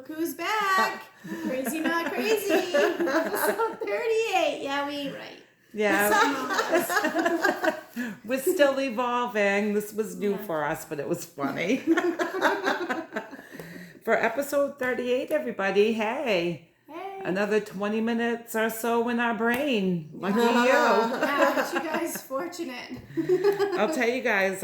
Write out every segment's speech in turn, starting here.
Look who's back. Crazy Not Crazy. Episode 38. Yeah, we ain't right. Yeah. We're still evolving. This was new for us, but it was funny. For episode 38, everybody, hey. Another 20 minutes or so in our brain. Lucky you. Yeah, aren't you guys fortunate? I'll tell you guys,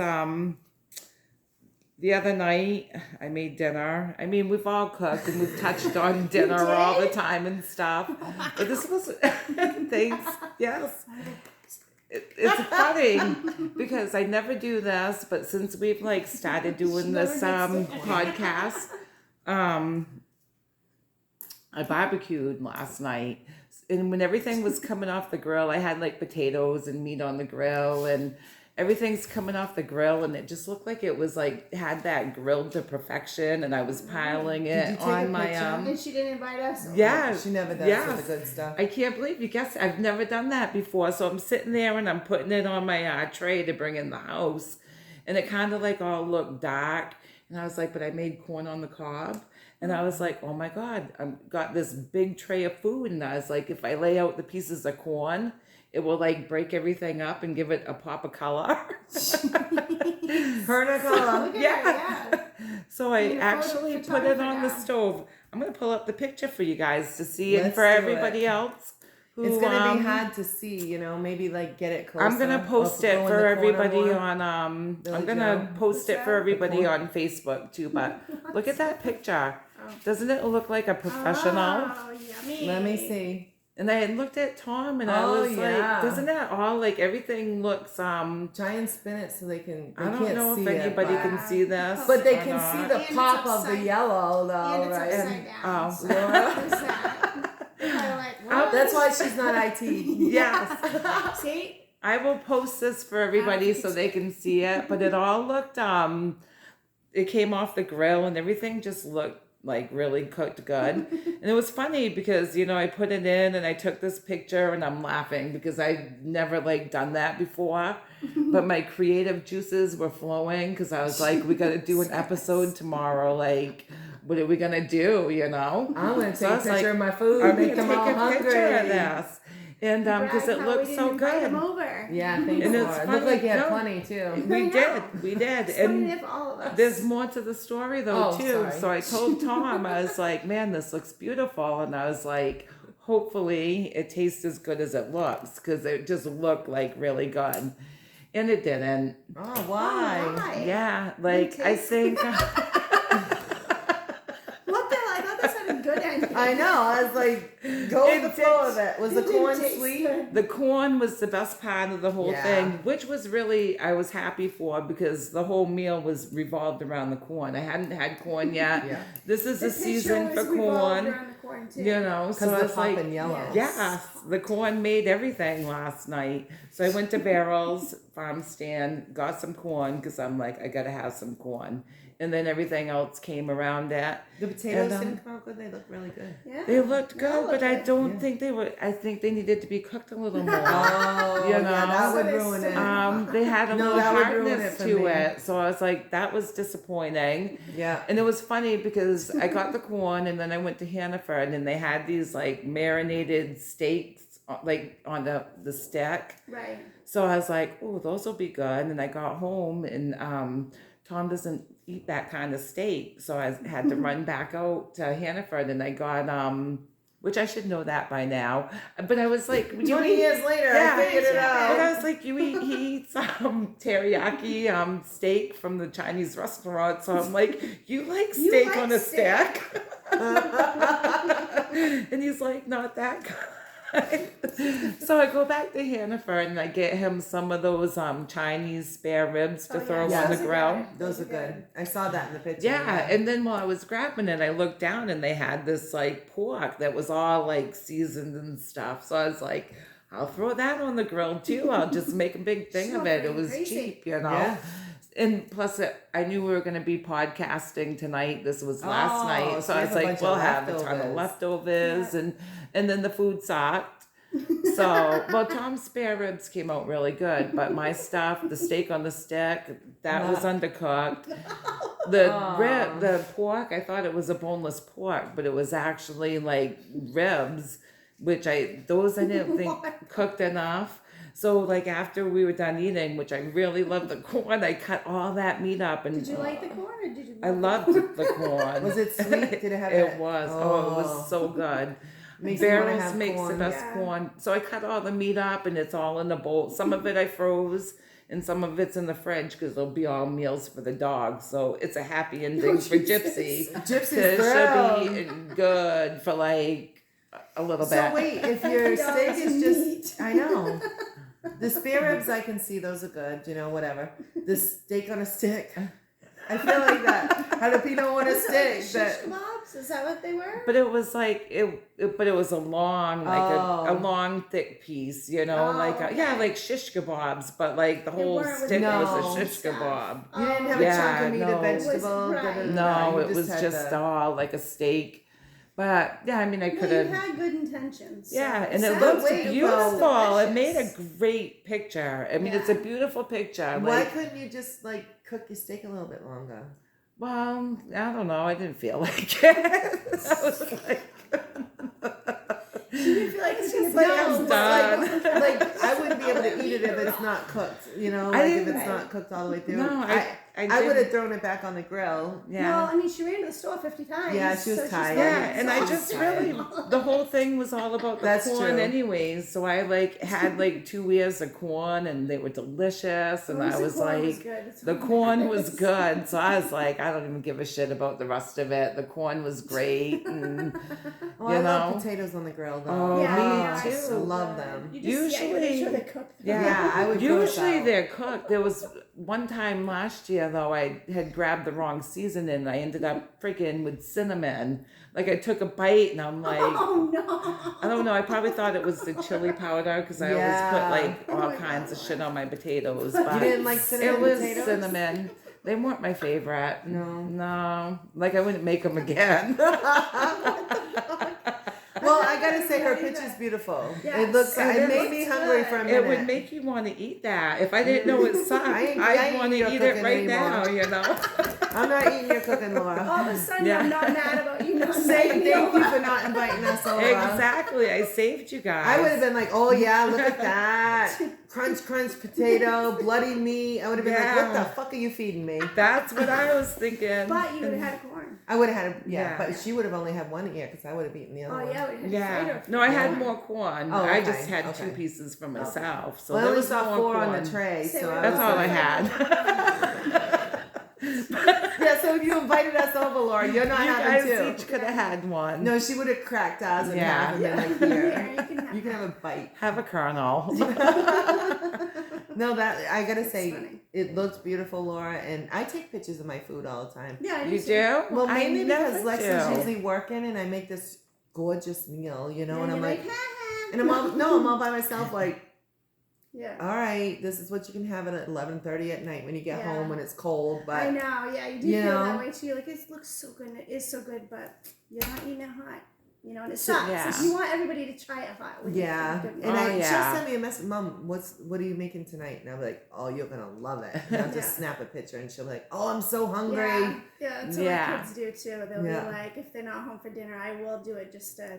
the other night I made dinner. I mean, we've all cooked and we've touched on dinner all the time and stuff. But this was, thanks, yes. It's funny because I never do this, but since we've like started doing this podcast, I barbecued last night, and when everything was coming off the grill, I had like potatoes and meat on the grill, and everything's coming off the grill, and it just looked like it was like had that grilled to perfection, and I was piling it on my And she didn't invite us. Yeah, she never does with the good stuff. I can't believe you guessed. I've never done that before, so I'm sitting there and I'm putting it on my tray to bring in the house, and it kind of like all looked dark, and I was like, but I made corn on the cob. And I was like, oh my God, I've got this big tray of food. And I was like, if I lay out the pieces of corn, it will like break everything up and give it a pop of color. Pernacolor. Yeah. So I actually put it on the stove. I'm going to pull up the picture for you guys to see it for everybody else. It's going to be hard to see, maybe like get it closer. I'm going to post it for everybody on, I'm going to post it for everybody on Facebook too, but look at that picture. Doesn't it look like a professional? Oh, yummy. Let me see. And I looked at Tom and I was like, doesn't that all like everything looks Try and spin it so they can. I don't know if anybody can see this. But they can see the pop of the yellow though, and it's right? upside down. So That's why she's not IT. Yes. See? I will post this for everybody so they can see it. But it all looked it came off the grill and everything just looked like really cooked good. And it was funny because, I put it in and I took this picture and I'm laughing because I've never like done that before. But my creative juices were flowing because I was like, we got to do an episode tomorrow. Like, what are we going to do, I'm going to take a picture of my food and make them all hungry. Picture of this. And because it looked so good. Yeah, thanks, and Laura. It looked like you had plenty too. We did. And all of us. there's more to the story though too. Sorry. So I told Tom, I was like, man, this looks beautiful. And I was like, hopefully it tastes as good as it looks because it just looked like really good. And it didn't. Oh, why? Yeah, like I think... I know. I was like, go with the flow of it. Was the corn sweet? The corn was the best part of the whole thing, which was really, I was happy for because the whole meal was revolved around the corn. I hadn't had corn yet. This is the season for corn. So it's like, yellow. Yes, the corn made everything last night. So I went to Barrel's farm stand, got some corn because I'm like, I got to have some corn. And then everything else came around that. The potatoes didn't come out good. They looked really good. Yeah. They looked good, but I don't think they were. I think they needed to be cooked a little more. Yeah, that would ruin it. They had a little hardness to it. So I was like, that was disappointing. Yeah. And it was funny because I got the corn and then I went to Hannaford and they had these like marinated steaks like on the stick. Right. So I was like, oh, those will be good. And I got home and Tom doesn't eat that kind of steak. So I had to run back out to Hannaford and I got, which I should know that by now. But I was like, 20 years later, I figured it out. But I was like, he eats teriyaki steak from the Chinese restaurant. So I'm like, you like steak on a stick? And he's like, not that good. So I go back to Hannaford and I get him some of those Chinese spare ribs to throw on the grill. Those are good. I saw that in the picture. Yeah, and then while I was grabbing it, I looked down and they had this like pork that was all like seasoned and stuff. So I was like, I'll throw that on the grill too. I'll just make a big thing of it. It was cheap, Yeah. And plus, I knew we were going to be podcasting tonight. This was last night. So I was like, we'll have a ton of leftovers. And then the food sucked. So, well, Tom's spare ribs came out really good. But my stuff, the steak on the stick, that was undercooked. The pork, I thought it was a boneless pork, but it was actually like ribs, which I didn't think cooked enough. So like after we were done eating, which I really loved the corn, I cut all that meat up and Did you like the corn or did you? I loved the corn. Was it sweet? Did it have It that? was. Oh, it was so good. Makes me wanna Barrels have makes corn. the best Yeah. corn. So I cut all the meat up and it's all in a bowl. Some of it I froze and some of it's in the fridge because it'll be all meals for the dog. So it's a happy ending for Jesus. Gypsy. Gypsy's She'll thrilled. be good for like a little bit. So wait, if your Dogs steak is and just, I know. The spare ribs I can see, those are good, whatever. The steak on a stick, I feel like that jalapeno on a Was it like stick. shish That kebabs? Is that what they were? But it was like but it was a long, like a long, thick piece, Oh, like shish kebabs, but like the whole weren't with stick was no a shish stuff. kebab. you didn't have Yeah, a chunk of meat, no. a vegetable. It was- right. No, you it was had just the- all like a steak. But yeah, I mean, I could Well, you have. had good intentions. so Yeah, and it sounds looks wait, beautiful. It made a delicious. great picture. I mean, it's a Yeah. beautiful picture. Why Like, couldn't you just like cook your steak a little bit longer? well, I don't know. I didn't feel like it. I was like, You didn't feel like it's gonna But be I'm all done. done. Like I wouldn't be able to eat it if it's not cooked. I Like if didn't- it's not cooked all the way through. No, I would have didn't- thrown it back on the grill. yeah. Well, I mean, she ran to the store 50 times. Yeah, she was so she's tired. probably Yeah, and I just exhausted. really the whole thing was all about the That's corn true. anyways. So I like had like 2 ears of corn and they were delicious and I was like the corn was good. So I was like, I don't even give a shit about the rest of it. The corn was great and Oh, you I love know. potatoes on the grill though. Oh, Yeah, me they are too. so I love good. them. You just, you make sure Usually- they cook them. Yeah, I would throw us Usually out. they're cooked. There was one time last year though I had grabbed the wrong seasoning and I ended up freaking with cinnamon. Like I took a bite and I'm like, Oh no! I don't know. I probably thought it was the chili powder because I Yeah. always put like Oh all my kinds of God. shit on my potatoes. You But didn't like cinnamon it was potatoes? cinnamon. They weren't my favorite. No. No. Like I wouldn't make them again. Well, I gotta say her Tell you picture's that. beautiful. Yes, It looks. and It it made me looks hungry good. for a minute. It would make you want to eat that. If I didn't know it sucked, I ain't I'd want to your eat it cooking right now, anymore. you know? I'm not eating your cooking, Laura. All of a sudden, Yeah. I'm not mad about you not Say inviting thank me you over. for not inviting us over. Exactly. I saved you guys. I would have been like, oh yeah, look at that. Crunch, crunch, potato, bloody meat. I would have been like, what Yeah. the fuck are you feeding me? That's what I was thinking. But you would have had corn. I would have had a, Yeah. but she would have only had one ear because I would have eaten the other Oh one. yeah, we had Yeah. cider. No, I had Yeah. more corn. Oh, I okay, just had 2 okay. pieces for myself. So Well, I there only was saw more 4 on corn. the tray, Say so what I That's was all I like- had. Yeah, so if you invited us over, Laura, you're not You having guys 2. each could have had one. No, she would have cracked ours in Yeah. half and been like, Here, here, you can have you can have a bite. Have a kernel. No, that I gotta say, funny. it looks beautiful, Laura, and I take pictures of my food all the time. Yeah, I You too. do? Well, I mainly because never Lexa's do. usually working, and I make this gorgeous meal, Yeah, and you're I'm like, ha, ha. and I'm all by myself, like, Yeah. all right, this is what you can have at 11:30 at night when you get Yeah. home when it's cold, I but know, yeah, you do you feel know. that way too. Like, it looks so good, and it is so good, but you're not eating it hot. You know, and it So, sucks. yeah. Like, you want everybody to try it hot. when you yeah. make good And Oh, I meal. just yeah. sent me a message, Mom, what are you making tonight? And I'm like, oh, you're gonna love it. And I'll just Yeah. snap a picture, and she'll be like, oh, I'm so hungry. Yeah, that's what Yeah. my kids do too. They'll Yeah. be like, if they're not home for dinner, I will do it just to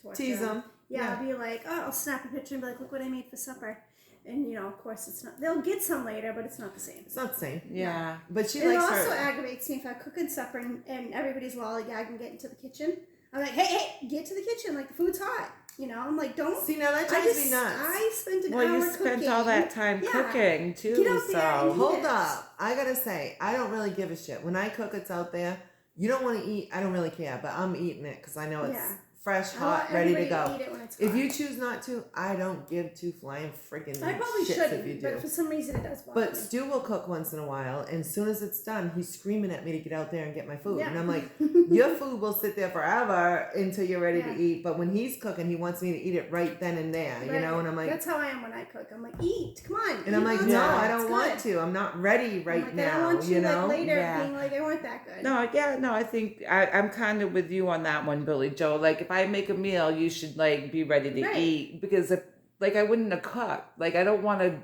torture Tease them. Yeah, I'll be like, oh, I'll snap a picture and be like, look what I made for supper. And, you know, of course, it's not, they'll get some later, but it's not the same. It's not the same, Yeah. but she And it likes also her. aggravates me if I cook in supper and everybody's lollygagging getting to the kitchen. I'm like, hey, get to the kitchen. Like, the food's hot. You know, I'm like, don't. See, now that I drives just, me nuts. I spent an Well, hour you spent cooking. all that time Yeah. cooking too, Get out there and so eat. Hold Yes. up. I gotta say, I don't really give a shit. When I cook, it's out there. You don't want to eat, I don't really care, but I'm eating it because I know it's Yeah. fresh, I want hot, ready to everybody go. eat it when it's If hot. you choose not to, I don't give 2 flying freaking I probably shits shouldn't, if you but do. for some reason it does bother But me. Stu will cook once in a while, and as soon as it's done, he's screaming at me to get out there and get my food. Yeah. And I'm like, your food will sit there forever until you're ready Yeah. to eat. But when he's cooking, he wants me to eat it right then and there, you Right. know? And I'm like, That's how I am when I cook. I'm like, eat, come on. and I'm eat like, on no, time. I It's don't want good. to. I'm not ready I'm right like, now, I don't want you, you know? like, later Yeah. being like, I weren't that good. no, yeah, no, I think I'm kind of with you on that one, Billy Joe. Like, if I make a meal, you should like be ready to Right. eat because if like I wouldn't have cooked. Like, I don't want to.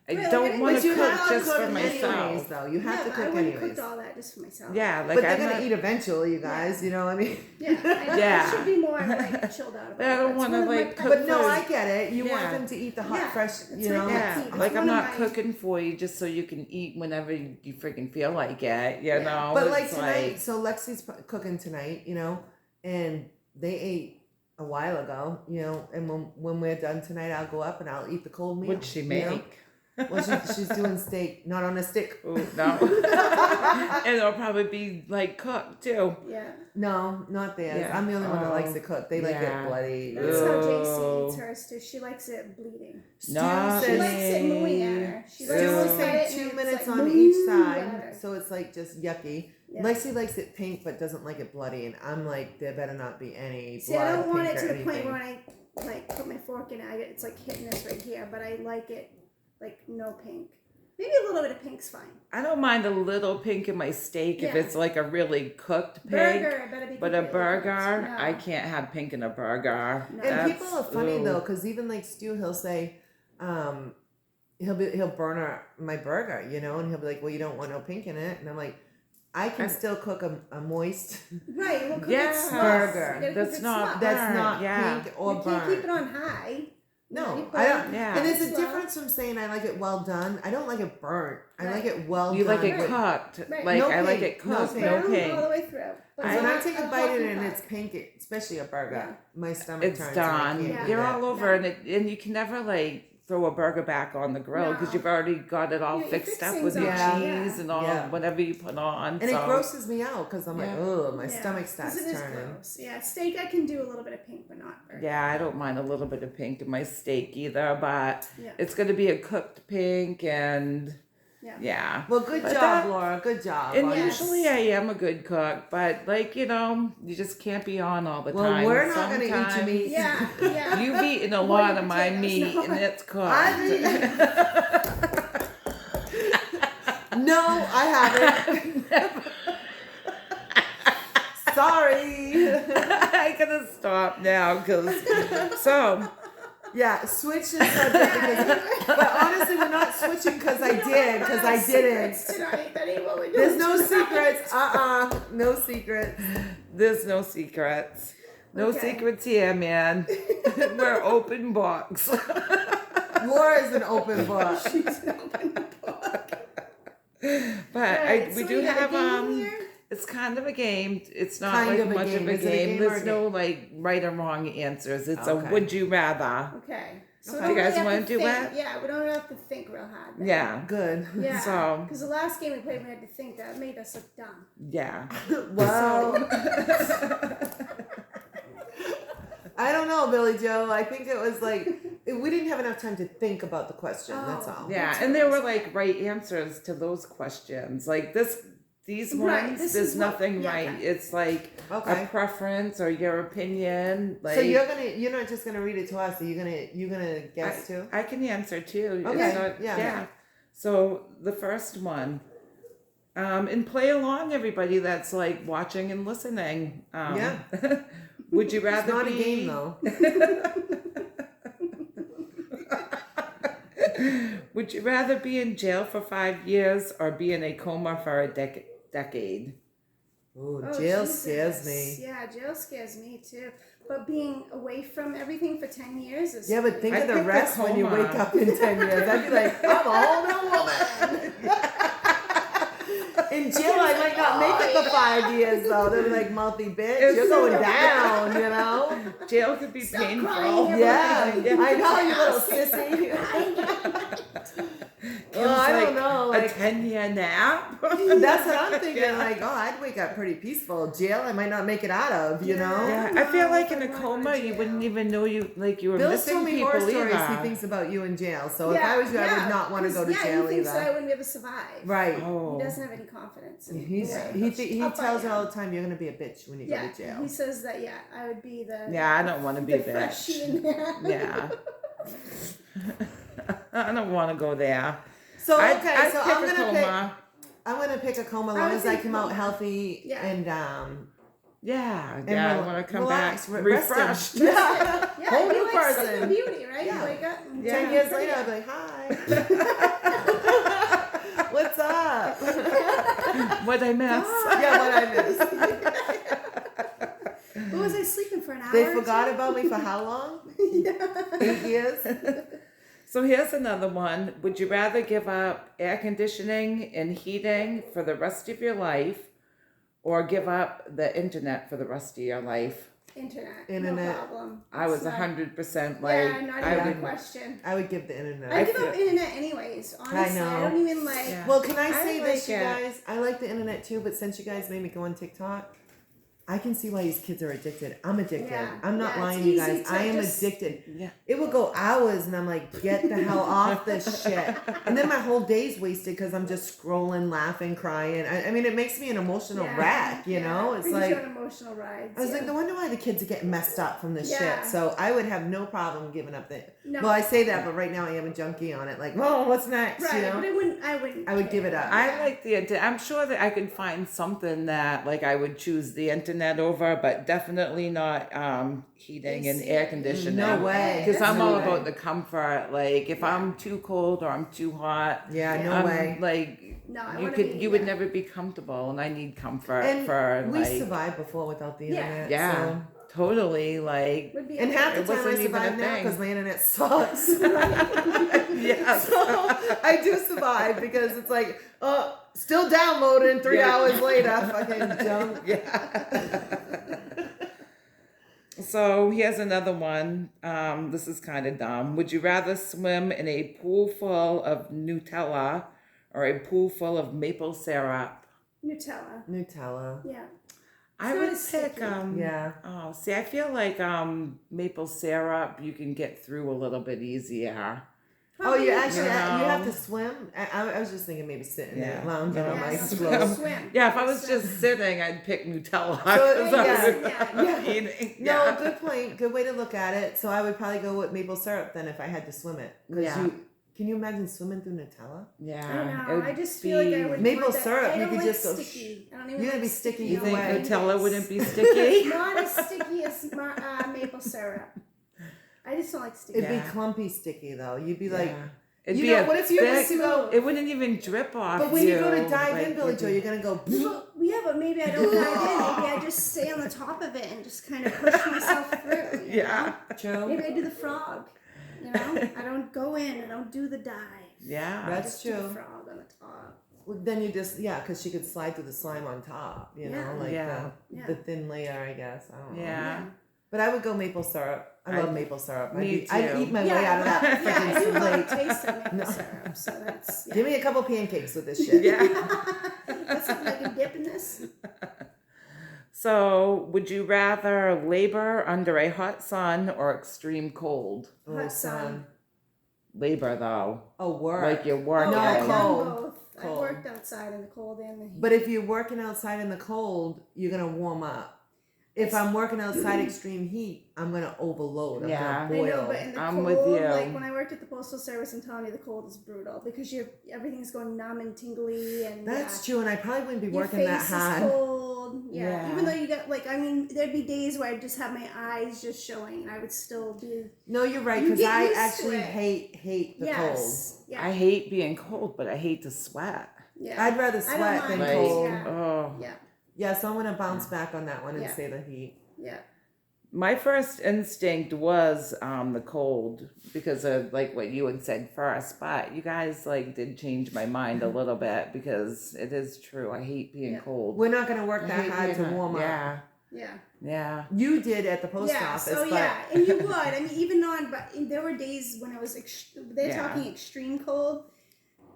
I Really? don't want But to you cook have to just cook for anyways, myself. though. You have yeah, to but I cook wouldn't anyways. cook all that just for myself. Yeah, like But they're I'm gonna not, eat eventually, you guys. You know what I mean? Yeah, I Yeah. should be more like chilled out about I don't That's wanna, one of my like, pet cook But no, for- I get it. You want Yeah. them to eat the hot, Yeah, fresh. it's You like know. that. Yeah, It's like one I'm of not my- cooking for you just so you can eat whenever you freaking feel like it, you Yeah. know? But like It's tonight, so Lexi's cooking tonight, you know, and they ate a while ago, you know, and when we're done tonight, I'll go up and I'll eat the cold meal. What'd she you make? know? Well, she's doing steak, not on a stick. Ooh, no. And it'll probably be like cooked too. Yeah, No, not theirs. Yeah. I'm the only one that likes Oh, to cook. They like yeah. it bloody. that's how JC Oh. eats hers too. She likes it bleeding. No, She says- likes it mooing at her. She likes Stu to will cut say it and 2 it's minutes like on moo each at side, her. so it's like just yucky. Yeah. Lexi likes it pink but doesn't like it bloody, and I'm like, there better not be any See, blood, I don't want pink it or to the point anything. where I like put my fork in it. It's like hitting this right here, but I like it like no pink. Maybe a little bit of pink's fine. I don't mind a little pink in my steak if Yeah. it's like a really cooked pig. Burger, it better be. But a completely burger, cooked. No. I can't have pink in a burger. No. And That's- people are funny ooh. though, because even like Stu, he'll say, he'll burn my burger, you know, and he'll be like, well, you don't want no pink in it, and I'm like, I can still cook a moist. Right, well, cook Yeah, it slow. burger. You gotta That's cook it not slow. That's burnt, not yeah. pink or You burnt. can't keep it on high. No, You put I it don't. Yeah. And there's a slow. difference from saying I like it well done. I don't like it burnt. I like Right. it well You done. like it with- cooked. Right. Like No I like pink, it no cooked, pink. no Brown all the pink. way through. But When I not take a a bite in it hot and pot. it's pink, especially a burger, Yeah. my stomach It's turns. and I done. can't Yeah. do You're that. all over, No. and you can never like throw a burger back on the grill because No. you've already got it all You fixed fix up with things your up. cheese Yeah. and all Yeah. whatever you put on. And so. it grosses me out because I'm like, Yeah. oh, my Yeah, stomach 'cause starts it is turning. gross. Yeah, steak I can do a little bit of pink, but not burnt. Yeah, I don't mind a little bit of pink in my steak either, but Yeah. it's going to be a cooked pink and yeah. Well, good But job, that- Laura. Good job. And on Yes. usually I am a good cook, but like, you know, you just can't be on all the Well, time. we're not going to eat your Sometimes meat. Yeah, yeah. You've eaten a More lot of my potatoes, meat no. and it's cooked. No, I haven't. Sorry. I gotta stop now because so Yeah, switch the subject because, but honestly, we're not switching because I did, because I didn't. Tonight, that ain't what we're doing There's no tonight. secrets. No secrets. there's no secrets. No Okay. secrets here, man. We're open box. Laura's an open book. She's an open book. But Alright, we so do got a have game here? it's kind of a game. It's not Kind like of a much game. of a Is it a game. game or There's a no like right or wrong answers. It's Okay. a would you rather. Okay. So Okay. we You don't guys really wanna have to do think. that? Yeah, we don't have to think real hard. then. Yeah. Good. Yeah. So- Because the last game we played, we had to think. That made us look dumb. Yeah. Well, I don't know, Billy Joe. I think it was like we didn't have enough time to think about the question. That's Oh. all. Yeah. That's And there what were it was. like right answers to those questions. Like these Right, ones, this there's is what- nothing yeah, right. okay. It's like Okay. a preference or your opinion. Like So you're not just gonna read it to us. Are you're gonna guess too? I can answer too. It's Okay, not- yeah. So the first one, and play along, everybody that's like watching and listening. Yeah. Would you It's rather not be? a game though. Would you rather be in jail for 5 years or be in a coma for a decade? Ooh, Oh, jail Jesus. scares me. Yeah, jail scares me too. But being away from everything for 10 years is. Yeah, but think I of the pick the rest when you coma. wake up in 10 years. I'd be like, I'm a whole new woman. In jail, I might not make it the 5 years though. They're like, mouthy bitch, It's you're going so- down, you know? Jail could be Stop painful. crying, Yeah, everybody. I know, you little sissy. Oh, I don't know. A Like, 10-year nap. that's what I'm thinking. Yeah. Like, oh, I'd wake up pretty peaceful. Jail, I might not make it out of, you know? Yeah, I feel like in a I want coma, to you jail. wouldn't even know you were Bill's missing told me people horror stories either. he thinks about you in jail. So if I was you, I would not want to go to yeah, jail he thinks that I either. wouldn't be able to survive. Right. Oh. He doesn't have any confidence. In He I'll tells fight her all him. the time, you're going to be a bitch when you Yeah, go to jail. he says that. Yeah, I would be the. Yeah, I don't want to be the a bitch. freshie in there. Yeah. I don't want to go there. So, I'd okay, pick so a I'm going to pick. coma. I'm gonna pick a coma as I long would as I pick come out coma. healthy Yeah. and Yeah, and I rel- want to come relax, back rested. refreshed. Yeah. Yeah, Whole I'd be new like person. Sleeping Beauty, right? Yeah. You wake up and 10 years later, I'll be like, hi. what I miss. God. Yeah, what I missed. What was I sleeping for an hour? They or forgot two? about me for how long? Yeah. 8 years? So here's another one. Would you rather give up air conditioning and heating for the rest of your life or give up the internet for the rest of your life? Internet. Internet. No problem. I was It's not- 100% like, Yeah, not I even a would. question. I would give the internet. I give feel- up internet anyways. Honestly, I, know. don't even like. Yeah. Well, can I I say like this, you it. guys? I like the internet too, but since you guys made me go on TikTok, I can see why these kids are addicted. I'm addicted. Yeah. I'm not Yeah, lying, it's you easy guys. to I am just- addicted. Yeah. It will go hours, and I'm like, get the hell off this shit. And then my whole day's wasted because I'm just scrolling, laughing, crying. I mean, it makes me an emotional Yeah, wreck, you know? It's brings like, you on emotional rides. I was yeah. like, no wonder why the kids are getting messed up from this Yeah. shit. So I would have no problem giving up the. No. Well, I say that, but right now I am a junkie on it. Like, well, what's next? Right, You know? but I wouldn't. I would give it up. I like the internet. I'm sure that I could find something that like I would choose the internet over, but definitely not heating and AC. air conditioning. No way. Because I'm No all way. about the comfort. Like if I'm too cold or I'm too hot, Yeah, no I'm way. like No, I you wanna could be- you would yeah. never be comfortable, and I need comfort And for we like survived before without the Yeah. internet. yeah, So. totally like Would be And half the It time I wasn't even a survive now thing. because my internet sucks. yes. So I do survive because it's like, oh, still downloading 3 Yeah. hours later. Fucking junk. Yeah. So here's another one. This is kind of dumb. Would you rather swim in a pool full of Nutella or a pool full of maple syrup? Nutella. Nutella. Yeah. I not would as pick sticky. Yeah. oh, see, I feel like maple syrup you can get through a little bit easier. Oh, you Probably- actually You you have know. to swim. I was just thinking maybe sitting there Yeah. lounging No, on my Yeah, float. swim. Yeah, if I was Swim. just sitting, I'd pick Nutella. So, 'cause I yeah, was yeah. eating. No, Yeah. good point. Good way to look at it. So I would probably go with maple syrup then if I had to swim it. 'Cause Yeah. can you imagine swimming through Nutella? Yeah. I don't know. it I would just feel like I be- would Maple want that. syrup, I you don't could like just go sticky. I don't even You're gonna like be sticky You either think way. Nutella wouldn't be sticky? Not as sticky as maple syrup. I just don't like sticky. It'd Yeah. be clumpy sticky though. You'd be like, Yeah. It'd you be know, a what if you were thick, to go? it wouldn't even drip off. But when you go to dive like, in, Billy you'd Joe, be- you're gonna go. Well, yeah, but maybe I don't dive in. Maybe I just stay on the top of it and just kind of push myself through. you Yeah. know? Maybe True. I do the frog. You know, I don't go in. I don't do the dive. Yeah. I That's just do the true. frog on the top. Well, then you just because she could slide through the slime on top. You know, Yeah. like Yeah. the thin layer, I guess. I don't know. Yeah. But I would go maple syrup. I love maple syrup. me I'd too. eat my way out of that yeah, I do freaking love lake. the taste of maple syrup. So that's yeah. Give me a couple pancakes with this shit. Yeah. That's something I can dip in this. So, would you rather labor under a hot sun or extreme cold? Oh, Hot son. sun. Labor, though. Oh, work. Like you're working. No, I've done cold. both. I've Cold. worked outside in the cold and the heat. But if you're working outside in the cold, you're gonna warm up. If I'm working outside extreme heat, I'm gonna overload. I'm Yeah. gonna I boil. know, but in the I'm cold, with you. like when I worked at the postal service, I'm telling you, the cold is brutal because everything's going numb and tingly, and That's true, and I probably wouldn't be your working face that is hard. cold. Yeah. Yeah. Even though you got there'd be days where I'd just have my eyes just showing, and I would still be. No, you're right, You because get I used to actually it. hate the Yes. I Yeah. hate being cold, but I hate to sweat. Yeah. cold. I'd rather I don't sweat than mind. Like, cold. Yeah. oh. Yeah. Yeah, so I'm gonna bounce back on that one and Yeah. say the heat. Yeah. My first instinct was the cold because of like what you had said first, but you guys like did change my mind a little bit because it is true. I hate being Yeah. cold. We're not gonna work I that hate hard to being- warm up. Yeah, Yeah. yeah. You did at the post Yes. office, Oh but yeah, and you would. I mean, even on, but there were days when it was. They're Yeah. talking extreme cold.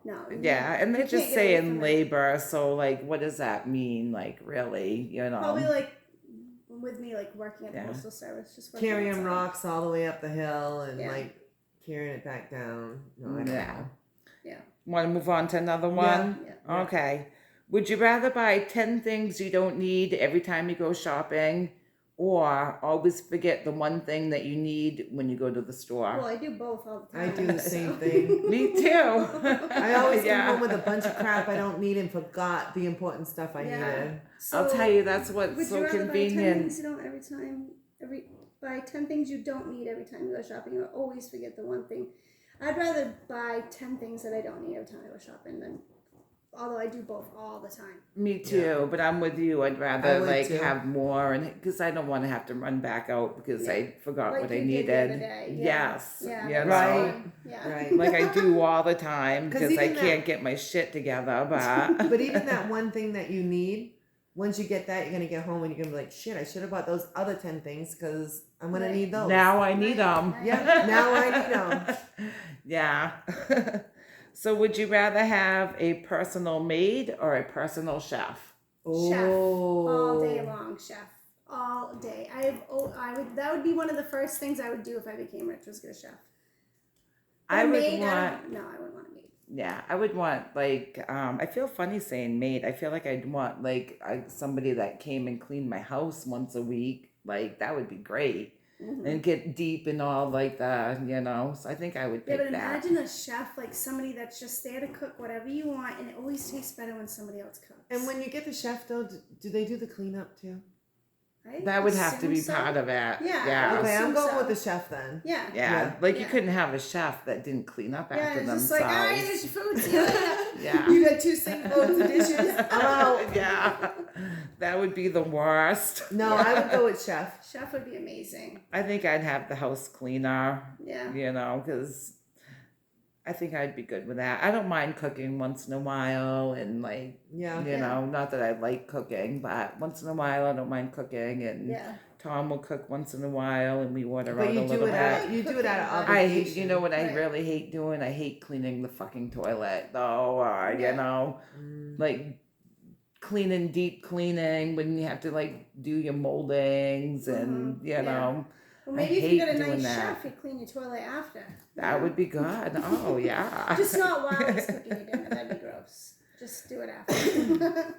No. Yeah, and they're you just can't get away saying from it. labor, so like what does that mean? Like really, you know? Probably like with me, like working at the Yeah. postal service, just working carrying outside. rocks all the way up the hill and Yeah. like carrying it back down. No, I don't Yeah. know. Want to move on to another one? Yeah. Okay. Would you rather buy 10 things you don't need every time you go shopping or always forget the one thing that you need when you go to the store? Well, I do both all the I time. do the same so. thing. Me too. I always Yeah. come home with a bunch of crap I don't need and forgot the important stuff I Yeah. needed. I'll So, tell you, that's what's would so you rather buy 10 convenient. things you don't buy 10 things you don't need every time you go shopping, or always forget the one thing? I'd rather buy 10 things that I don't need every time I go shopping than although I do both all the time. Me too, but I'm with you. I'd rather would like too. have more, and because I don't want to have to run back out because Yeah. I forgot Like what I you did needed. the other day. Yeah. Yes, Yeah. you that's know, Right. fun. Yeah. Right. like I do all the time 'Cause because I even that- can't get my shit together. But But even that one thing that you need, once you get that, you're gonna get home and you're gonna be like, shit, I should have bought those other 10 things because I'm gonna Right. need those. now I need Right, them. right. Yeah, now I need them. Yeah. So would you rather have a personal maid or a personal chef? Chef. All day Oh. long, chef. All day. I would. That would be one of the first things I would do if I became rich. Was get a chef. But I a would maid, want. I wouldn't want a maid. Yeah, I would want like I feel funny saying maid. I feel like I'd want like somebody that came and cleaned my house once a week. Like that would be great. Mhm. And get deep in all like the, you know. So I think I would Yeah, pick but that. imagine a chef, like somebody that's just there to cook whatever you want, and it always tastes better when somebody else cooks. And when you get the chef though, do they do the cleanup too? right? That would have to Assume be so. part of it. Yeah, Yeah. Okay, I'm assume going so. with the chef then. Yeah. Yeah. Yeah. Like you Yeah. couldn't have a chef that didn't clean up Yeah, after it's just themselves. like, all right, here's your food. See you later. Yeah. You got 2 sink loads of dishes. I'm out. Yeah. That would be the worst. No, I would go with chef. Chef would be amazing. I think I'd have the house cleaner, Yeah. you know, because I think I'd be good with that. I don't mind cooking once in a while and like, Yeah. you Yeah. know, not that I like cooking, but once in a while I don't mind cooking and Yeah. Tom will cook once in a while and we order But out you a do little it bit. out. You do it out of I obligation. hate, you know what I Right. really hate doing? I hate cleaning the fucking toilet though, or, Yeah. you know, Mm. like cleaning, deep cleaning when you have to like do your moldings and, you Yeah. know, Well, I maybe if you hate got a doing nice that. chef, you clean your toilet after. that would be good. Oh, yeah. Just not while he's cooking your dinner. That'd be gross. Just do it after.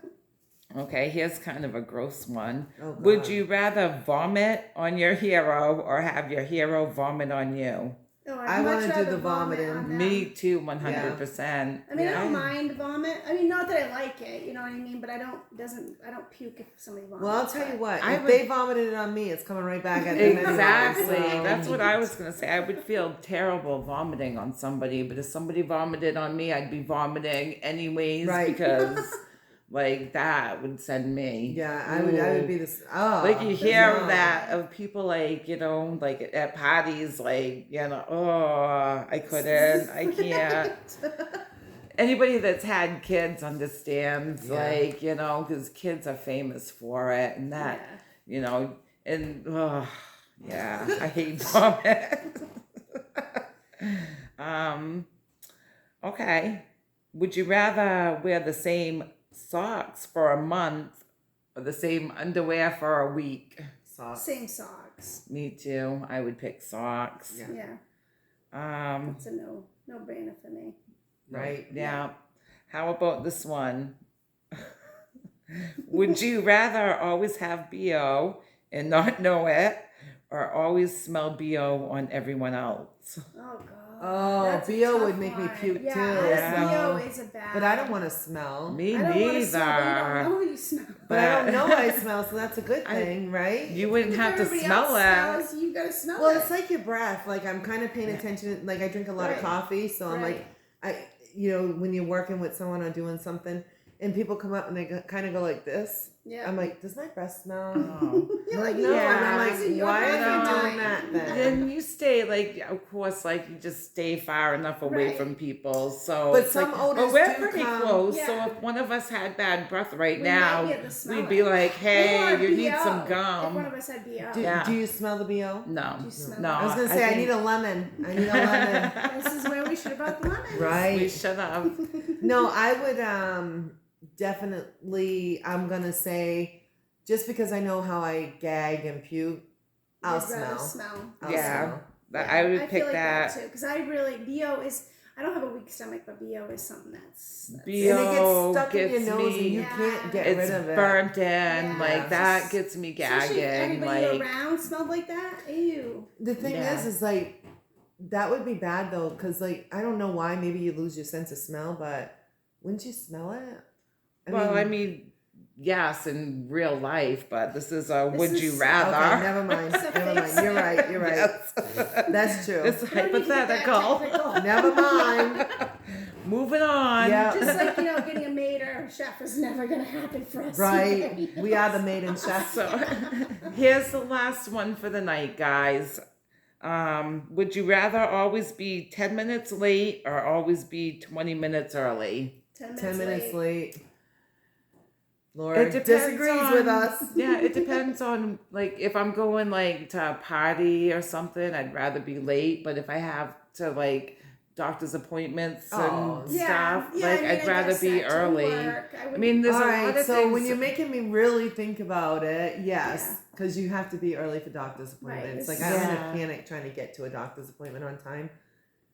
Okay, here's kind of a gross one. Oh, God. Would you rather vomit on your hero or have your hero vomit on you? Oh, I I'd wanna much do rather the vomit vomiting. on them. Me too, 100%. I mean, I Yeah. don't mind vomit. I mean, not that I like it, you know what I mean. But I don't puke if somebody vomits. Well, I'll tell you what. I If would- they vomited it on me, it's coming right back at them. Exactly. anyway, so- That's what I was gonna say. I would feel terrible vomiting on somebody, but if somebody vomited on me, I'd be vomiting anyways Right. because like that would send me. Yeah, I would be this. Oh, Like you hear no. of that of people like, you know, like at parties, like, you know, oh, I couldn't, I can't. Anybody that's had kids understands, Yeah. like, you know, because kids are famous for it and that, Yeah. you know, and yeah, I hate vomit. Okay. Would you rather wear the same socks for a month or the same underwear for a week? Socks. Same socks. Me too. I would pick socks. Yeah. Yeah, it's a no brainer for me. Right. Yeah. How about this one? Would you rather always have BO and not know it or always smell BO on everyone else? Oh God. Oh, That's a BO tough would make me one. puke yeah, too. BO so- is a bad. But I don't want to smell. Me I don't want to smell. But you don't neither. know who you smell. But I don't know I smell, so that's a good I- thing, right? You wouldn't If have to everybody smell else it. smells, you gotta smell Well, it. it's like your breath. Like I'm kind of paying Yeah. attention. Like I drink a lot of Right. coffee, so I'm like, when you're working with someone or doing something, and people come up and they kind of go like this. yeah. I'm like, does my breath smell? Oh. You're like, like, no, yeah. and I'm Is it like, your why breath are or you doing mine? that then? Then you stay like, of course, like you just stay far enough away Right. from people. So But it's some like, odors we're do pretty come- close. Yeah. So if one of us had bad breath right We now, might be able to smell we'd it. be like, hey, Or you need BO, some If one gum. of us had BO. Do, Yeah. do you smell the BO? No, Do you smell no. it? I was gonna say I need a lemon. I need a lemon. This is where we should have brought the lemons. We Right. should have. No, I would definitely. I'm gonna say, just because I know how I gag and puke, I'll You'd rather smell. I'll Yeah. smell. I would I pick feel like that. too because I really BO is. I don't have a weak stomach, but BO is something that's And BO it gets stuck in your gets nose, and me. you Yeah. can't get It's rid of it. burnt in. Yeah. Like that gets me especially if gagging. everybody Like around smelled like that. Ew. The thing Yeah. is like that would be bad though, because like I don't know why. Maybe you lose your sense of smell, but wouldn't you smell it? I mean, yes, in real life, but this is a This would is- you Okay, rather? never mind. It's a Never mind. fake You're right. You're right. Yes. That's true. It's We don't need to get that hypothetical. technical. Never mind. Moving on. Yeah. Just like getting a maid chef was never gonna happen for us. Right. We are the maiden chef. So here's the last one for the night, guys. Would you rather always be 10 minutes late or always be 20 minutes early? 10 minutes late. Laura It depends disagrees with on- us. Yeah, it depends on, like, if I'm going, like, to a party or something, I'd rather be late. But if I have to, like, doctor's appointments Oh. and Yeah, stuff, yeah, like, I mean, I'd I rather guess be that too early. work. I mean, there's All a lot right, of so things. when you're making me really think about it, yes, because you have to be early for doctor's appointments. Right, Like, I'm in a yeah. panic trying to get to a doctor's appointment on time.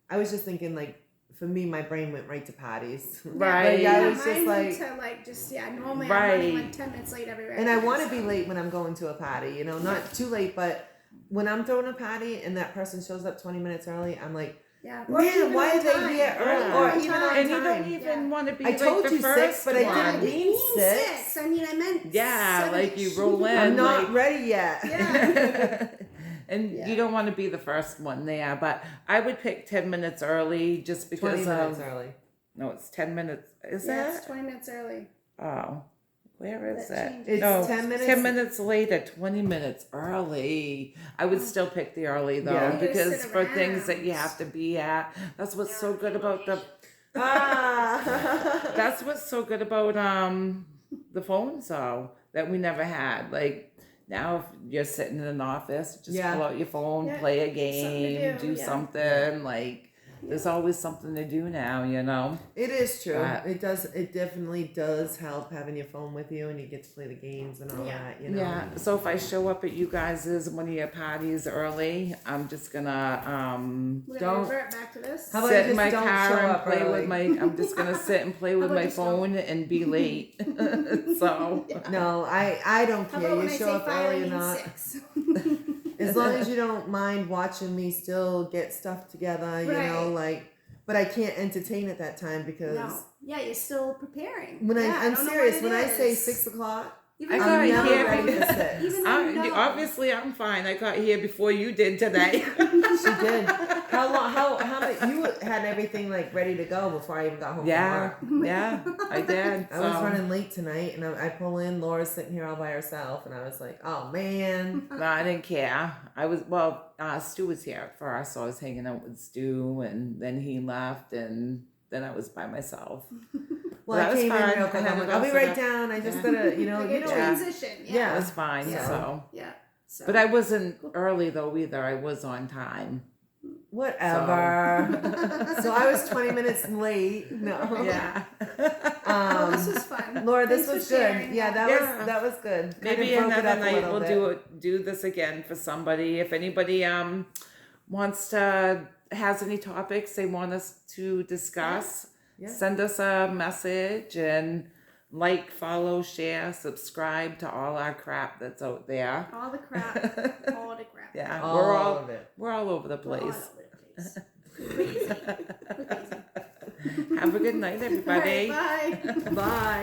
I was just thinking, like, for me, my brain went right to parties. Right. Like, I Yeah, was just mine went like, to like just normally I'm Right. running like 10 minutes late everywhere. and I want to so. be late when I'm going to a party, you know, not too late, but when I'm throwing a party and that person shows up 20 minutes early, I'm like, Yeah. man, why are they here early? Yeah. Or even on And you time. don't even Yeah. want to be I like told the you first 6, but I one. didn't mean 6. I mean, I meant Yeah, like you 7-ish. roll in. I'm not like, ready yet. Yeah. and Yeah. you don't want to be the first one there, but I would pick 10 minutes early just 20 because minutes of. early. No, it's 10 minutes. Is Yeah, it's that? 20 minutes early. Oh, where is That it? changes. It's No, 10 minutes. 10 minutes later, 20 minutes early. I would still pick the early though, Yeah. You gotta because sit for things that around. you have to be at, that's what's so good about the. Ah. That's what's so good about the phones though that we never had. Like now, if you're sitting in an office, just Yeah. pull out your phone, Yeah. play a Something to game, do, do yeah. something. Like there's always something to do now, you know. It is true. But- It does. It definitely does help having your phone with you, and you get to play the games and all Yeah. that. You know. Yeah. So if I show up at you guys' one of your parties early, I'm just gonna We're Don't- gonna revert back to this. How about sit you in my just don't car show and up play early? with my. I'm just gonna sit and play with about my just don't- phone and be late. So. No, I don't How care. about You when I show say up 5, I early or mean not. 6? As long as you don't mind watching me still get stuff together, you know, Right. like. But I can't entertain at that time because No. Yeah, you're still preparing. when Yeah, I'm don't know serious. what When it I say is. 6:00, Even I though got you I'm know, never here. ready for 6. Even though you know. Obviously, I'm fine. I got here before you did today. She did. How long? How many? You had everything like ready to go before I even got home Yeah, from work. yeah, I did. I was so. running late tonight, and I pull in. Laura's sitting here all by herself, and I was like, "Oh man." No, I didn't care. Stu was here at first, so I was hanging out with Stu, and then he left, and then I was by myself. Well, That I was came in fine. real I quick. had I'm it like, all I'll be set right up. down. I just Yeah. gotta, Like you a know. transition. It Yeah. was fine. Yeah. So, Yeah. So. but I wasn't early though either. I was on time. Whatever. So I was 20 minutes late. No. Yeah. Well, this was fun. Laura, this Thanks was for good. sharing Yeah, that. that was good. Maybe Kinda broke it another up a night little we'll bit. do this again for somebody. If anybody wants to has any topics they want us to discuss, Yeah. send us a message and like, follow, share, subscribe to all our crap that's out there. All the crap. All the crap. Yeah, All we're of it. all over the We're all place. over the place. Crazy. We're crazy. Have a good night, everybody. All right, bye. Bye.